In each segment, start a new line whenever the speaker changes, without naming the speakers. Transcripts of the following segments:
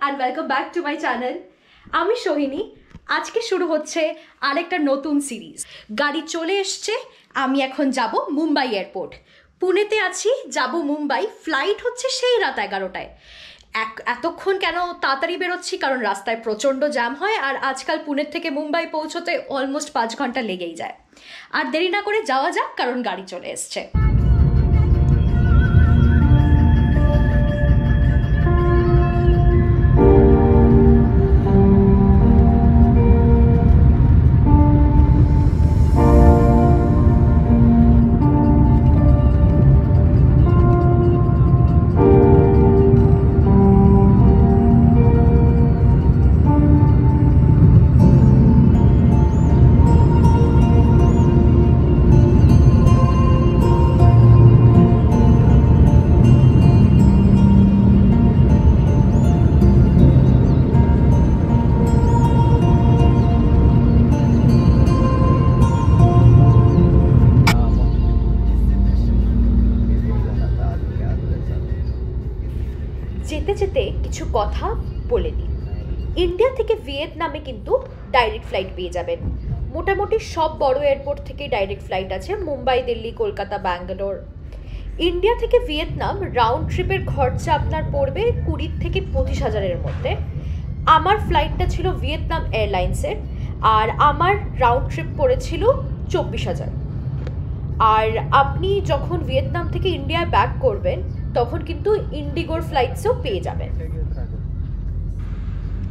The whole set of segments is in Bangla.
and welcome back to my channel. আমি সোহিনী। আজকে শুরু হচ্ছে আরেকটা নতুন সিরিজ। গাড়ি চলে এসছে, আমি এখন যাব মুম্বাই এয়ারপোর্ট। পুনেতে আছি, যাব মুম্বাই। ফ্লাইট হচ্ছে সেই রাত 11টায়। এতক্ষণ কেন তাড়াতাড়ি বেরোচ্ছি, কারণ রাস্তায় প্রচণ্ড জ্যাম হয়, আর আজকাল পুনের থেকে মুম্বাই পৌঁছতে অলমোস্ট 5 ঘন্টা লেগেই যায়। আর দেরি না করে যাওয়া যাক, কারণ গাড়ি চলে এসছে। যেতে যেতে কিছু কথা বলে দিই। ইন্ডিয়া থেকে ভিয়েতনামে কিন্তু ডাইরেক্ট ফ্লাইট পেয়ে যাবেন। মোটামুটি সব বড় এয়ারপোর্ট থেকে ডাইরেক্ট ফ্লাইট আছে, মুম্বাই, দিল্লি, কলকাতা, ব্যাঙ্গালোর। ইন্ডিয়া থেকে ভিয়েতনাম রাউন্ড ট্রিপের খরচা আপনার পড়বে 20 থেকে 25 হাজারের মধ্যে। আমার ফ্লাইটটা ছিল ভিয়েতনাম এয়ারলাইন্সের, আর আমার রাউন্ড ট্রিপ পড়েছিল 24,000। আর আপনি যখন ভিয়েতনাম থেকে ইন্ডিয়ায় ব্যাক করবেন, তখন কিন্তু ইন্ডিগোর ফ্লাইটসও পেয়ে যাবেন।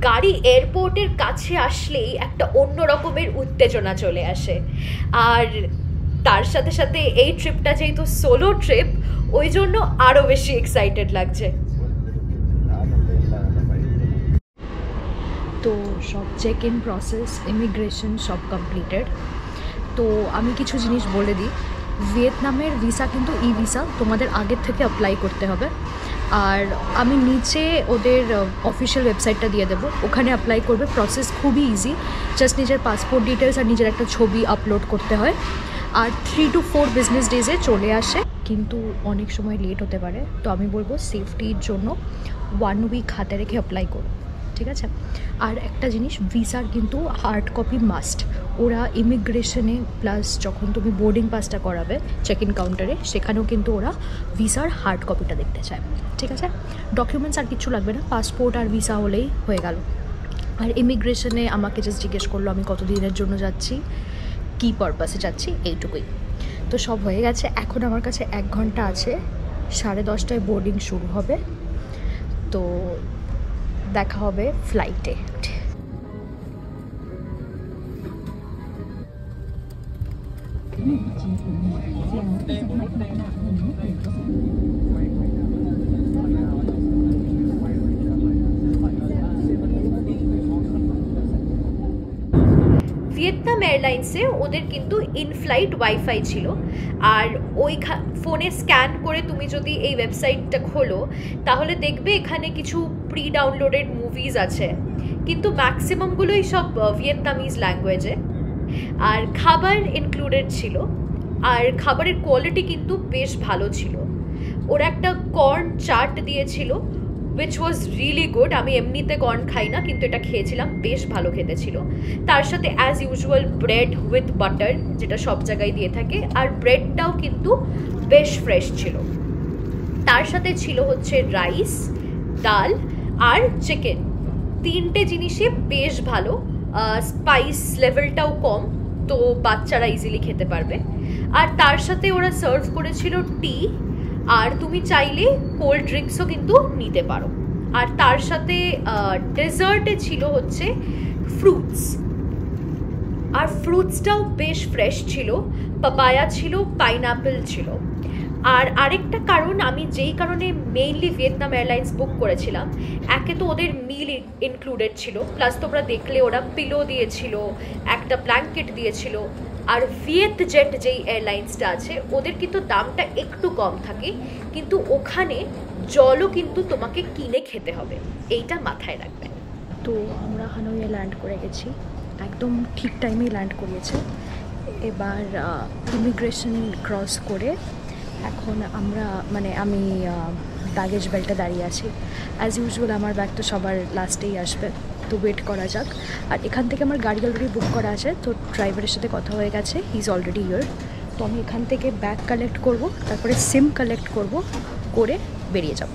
গাড়ি এয়ারপোর্টের কাছে আসলেই একটা অন্য রকমের উত্তেজনা চলে আসে, আর তার সাথে সাথে এই ট্রিপটা যেহেতু সোলো ট্রিপ, ওই জন্য আরও বেশি এক্সাইটেড লাগছে। তো সব চেক ইন প্রসেস, ইমিগ্রেশন সব কমপ্লিটেড। তো আমি কিছু জিনিস বলে দিই। ভিয়েতনামের ভিসা কিন্তু ই ভিসা, তোমাদের আগের থেকে অ্যাপ্লাই করতে হবে। আর আমি নিচে ওদের অফিসিয়াল ওয়েবসাইটটা দিয়ে দেবো, ওখানে অ্যাপ্লাই করবে। প্রসেস খুবই ইজি, জাস্ট নিজের পাসপোর্ট ডিটেলস আর নিজের একটা ছবি আপলোড করতে হয়। আর 3 to 4 বিজনেস ডেজে চলে আসে, কিন্তু অনেক সময় লেট হতে পারে। তো আমি বলবো সেফটির জন্য 1 উইক হাতে রেখে অ্যাপ্লাই করো, ঠিক আছে? আর একটা জিনিস, ভিসার কিন্তু হার্ড কপি মাস্ট। ওরা ইমিগ্রেশনে প্লাস যখন তুমি বোর্ডিং পাসটা করাবে চেক ইন কাউন্টারে, সেখানেও কিন্তু ওরা ভিসার হার্ড কপিটা দেখতে চায়, ঠিক আছে? ডকুমেন্টস আর কিছু লাগবে না, পাসপোর্ট আর ভিসা হলেই হয়ে গেল। আর ইমিগ্রেশনে আমাকে জাস্ট জিজ্ঞেস করলো আমি কত দিনের জন্য যাচ্ছি, কী পারপাসে যাচ্ছি, এইটুকুই। তো সব হয়ে গেছে। এখন আমার কাছে 1 ঘন্টা আছে, 10:30টায় বোর্ডিং শুরু হবে। তো দেখা হবে ফ্লাইটে। ভিয়েতনাম এয়ারলাইন্সে ওদের কিন্তু ইনফ্লাইট ওয়াইফাই ছিল, আর ওই ফোনে স্ক্যান করে তুমি যদি এই ওয়েবসাইটটা খোলো, তাহলে দেখবে এখানে কিছু প্রি ডাউনলোডেড মুভিজ আছে, কিন্তু ম্যাক্সিমামগুলোই সব ভিয়েতনামিজ ল্যাঙ্গুয়েজে। আর খাবার ইনক্লুডেড ছিল, আর খাবারের কোয়ালিটি কিন্তু বেশ ভালো ছিল। ওরা একটা কর্ন চাট দিয়েছিল, which was really good. আমি এমনিতে কর্ন খাই না, কিন্তু এটা খেয়েছিলাম, বেশ ভালো খেতে ছিল। তার সাথে as usual bread with butter, যেটা সব জায়গায় দিয়ে থাকে, আর ব্রেডটাও কিন্তু বেশ ফ্রেশ ছিল। তার সাথে ছিল হচ্ছে রাইস, ডাল আর চিকেন। 3টে জিনিসই বেশ ভালো। স্পাইস লেভেলটাও কম, তো বাচ্চারা ইজিলি খেতে পারবে। আর তার সাথে ওরা সার্ভ করেছিল টি, আর তুমি চাইলে কোল্ড ড্রিঙ্কসও কিন্তু নিতে পারো। আর তার সাথে ডেজার্টে ছিল হচ্ছে ফ্রুটস, আর ফ্রুটসটাও বেশ ফ্রেশ ছিল। পাপায়া ছিল, পাইনঅ্যাপেল ছিল। আর আরেকটা কারণ, আমি যেই কারণে মেইনলি ভিয়েতনাম এয়ারলাইন্স বুক করেছিলাম, একে তো ওদের মিল ইনক্লুডেড ছিল, প্লাস তোমরা দেখলে ওরা পিলো দিয়েছিল, একটা ব্ল্যাঙ্কেট দিয়েছিল। আর ভিয়েত জেট যেই এয়ারলাইন্সটা আছে, ওদের কিন্তু দামটা একটু কম থাকে, কিন্তু ওখানে জলও কিন্তু তোমাকে কিনে খেতে হবে, এইটা মাথায় রাখবে। তো আমরা হানয়ে ল্যান্ড করে গেছি, একদম ঠিক টাইমেই ল্যান্ড করিয়েছে। এবার ইমিগ্রেশন ক্রস করে
এখন আমরা আমি ব্যাগেজ বেল্টে দাঁড়িয়ে আছি। অ্যাজ ইউজুয়াল আমার ব্যাগ তো সবার লাস্টেই আসবে, তো ওয়েট করা যাক। আর এখান থেকে আমার গাড়ি অলরেডি বুক করা আছে, তো ড্রাইভারের সাথে কথা হয়ে গেছে, হি ইজ অলরেডি হিয়ার। তো আমি এখান থেকে ব্যাগ কালেক্ট করব, তারপরে সিম কালেক্ট করব, করে বেরিয়ে যাব।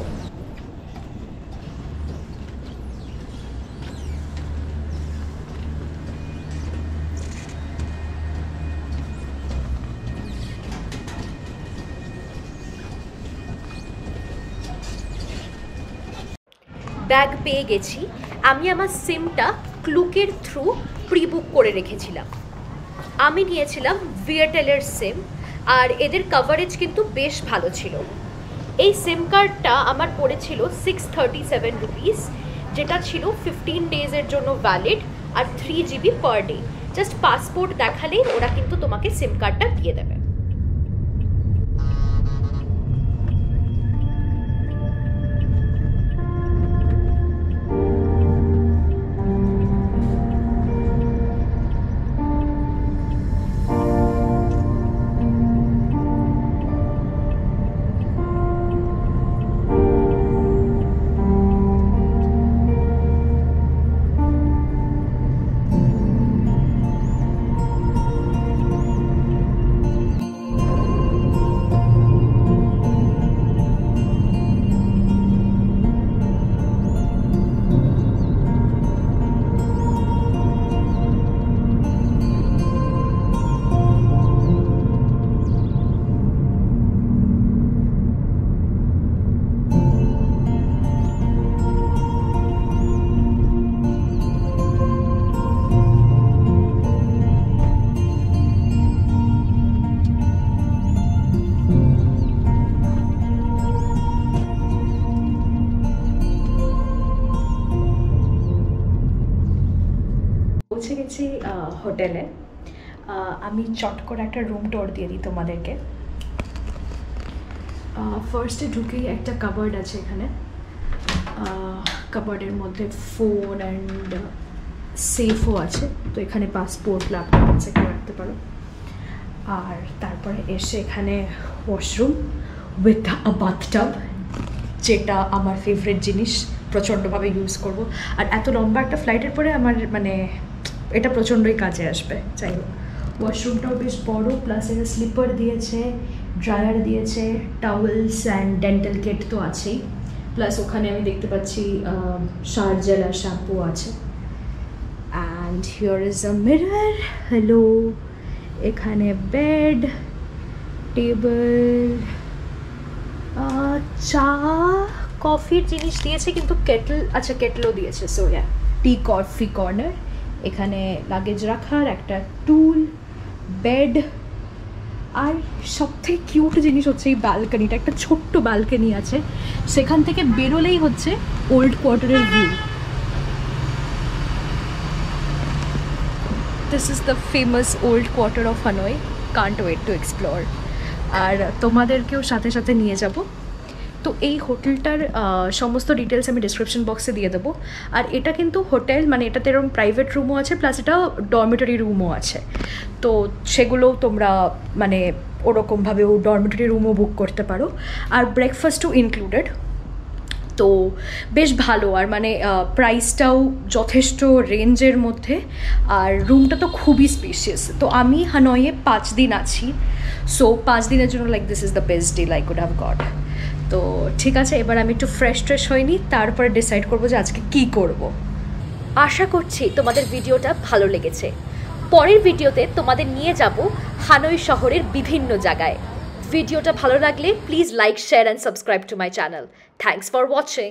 ব্যাগ পেয়ে গেছি। আমি আমার সিমটা ক্লুকের থ্রু প্রি বুক করে রেখেছিলাম। আমি নিয়েছিলাম ভিএটেলের সিম, আর এদের কভারেজ কিন্তু বেশ ভালো ছিল। এই সিম কার্ডটা আমার পড়েছিল 637 রুপিস, যেটা ছিল 15 ডেজের জন্য ভ্যালিড, আর 3 GB per day. Just passport দেখালেই ওরা কিন্তু তোমাকে সিম কার্ডটা দিয়ে দেবে।
পৌঁছে গেছি হোটেলে। আমি চট করে একটা রুম টোর দিয়ে দিই তোমাদেরকে। ফার্স্টে ঢুকেই একটা কাবার্ড আছে এখানে। কাবার্ডের মধ্যে ফোন অ্যান্ড সেফও আছে, তো এখানে পাসপোর্ট, ল্যাপটপ এক্সেট্রা রাখতে পারো। আর তারপরে এসে এখানে ওয়াশরুম উইথ আ বাথটাব, যেটা আমার ফেভারিট জিনিস, প্রচণ্ডভাবে ইউজ করব। আর এত লম্বা একটা ফ্লাইটের পরে আমার এটা প্রচণ্ডই কাজে আসবে। যাই হোক, ওয়াশরুমটাও বেশ বড়, প্লাস এর স্লিপার দিয়েছে, ড্রায়ার দিয়েছে, টাওয়েলস অ্যান্ড ডেন্টাল কিট তো আছেই, প্লাস ওখানে আমি দেখতে পাচ্ছি শাওয়ার জেল আর শ্যাম্পু আছে। And here is a mirror. Hello, এখানে বেড, টেবিল, চা কফির জিনিস দিয়েছে, কিন্তু কেটল, আচ্ছা কেটলও দিয়েছে। So yeah, tea coffee corner, এখানে লাগেজ রাখার একটা টুল, বেড, আর সবথেকে কিউট জিনিস হচ্ছে এই ব্যালকনিটা। একটা ছোট্ট ব্যালকনি আছে, সেখান থেকে বেরোলেই হচ্ছে ওল্ড কোয়ার্টারের view. This is the famous old quarter of Hanoi. Can't wait to explore. আর তোমাদেরকেও সাথে সাথে নিয়ে যাব। তো এই হোটেলটার সমস্ত ডিটেলস আমি ডিসক্রিপশন বক্সে দিয়ে দেবো। আর এটা কিন্তু হোটেল, এটাতে এরকম প্রাইভেট রুমও আছে, প্লাস এটা ডরমিটরি রুমও আছে। তো সেগুলোও তোমরা ওরকমভাবেও ডরমিটরি রুমও বুক করতে পারো, আর ব্রেকফাস্টও ইনক্লুডেড। তো বেশ ভালো, আর প্রাইসটাও যথেষ্ট রেঞ্জের মধ্যে, আর রুমটা তো খুবই স্পেশিয়াস। তো আমি হানয়ে 5 দিন আছি, সো 5 দিনের জন্য this is the best deal I could have got. তো ঠিক আছে, এবার আমি একটু ফ্রেশ হইনি, তারপরে ডিসাইড করবো যে আজকে কি করব।
আশা করছি তোমাদের ভিডিওটা ভালো লেগেছে। পরের ভিডিওতে তোমাদের নিয়ে যাব হানয় শহরের বিভিন্ন জায়গায়। ভিডিওটা ভালো লাগলে please like, share and subscribe to my channel. Thanks for watching.